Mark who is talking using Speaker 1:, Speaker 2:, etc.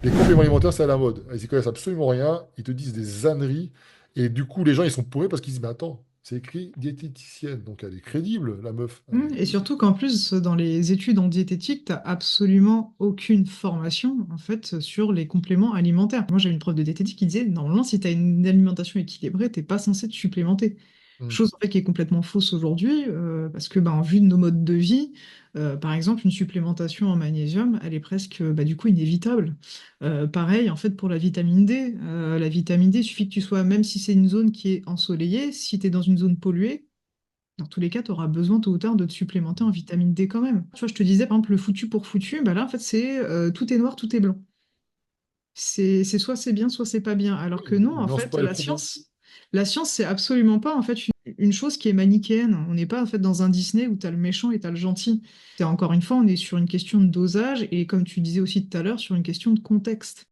Speaker 1: Les compléments alimentaires, c'est à la mode. Ils y connaissent absolument rien. Ils te disent des âneries. Et du coup, les gens, ils sont paumés parce qu'ils disent, mais attends, c'est écrit diététicienne. Donc, elle est crédible, la meuf.
Speaker 2: Et surtout qu'en plus, dans les études en diététique, tu n'as absolument aucune formation en fait sur les compléments alimentaires. Moi, j'ai une prof de diététique qui disait, normalement, si tu as une alimentation équilibrée, t'es pas censé te supplémenter.
Speaker 1: Mm.
Speaker 2: Chose en fait qui est complètement fausse aujourd'hui, parce que bah, en vue de nos modes de vie, par exemple, une supplémentation en magnésium, elle est presque bah, du coup inévitable. Pareil, en fait, pour la vitamine D. La vitamine D, il suffit que tu sois, même si c'est une zone qui est ensoleillée, si tu es dans une zone polluée, dans tous les cas, tu auras besoin tôt ou tard de te supplémenter en vitamine D quand même. Tu vois, je te disais, par exemple, le foutu pour foutu, bah là, en fait, c'est tout est noir, tout est blanc. C'est soit c'est bien, soit c'est pas bien. Alors que non,
Speaker 1: Ils
Speaker 2: en
Speaker 1: lancent
Speaker 2: fait,
Speaker 1: pas les propos.
Speaker 2: la science, c'est absolument pas en fait une chose qui est manichéenne. On n'est pas en fait dans un Disney où tu as le méchant et tu as le gentil. C'est encore une fois, on est sur une question de dosage et comme tu disais aussi tout à l'heure, sur une question de contexte.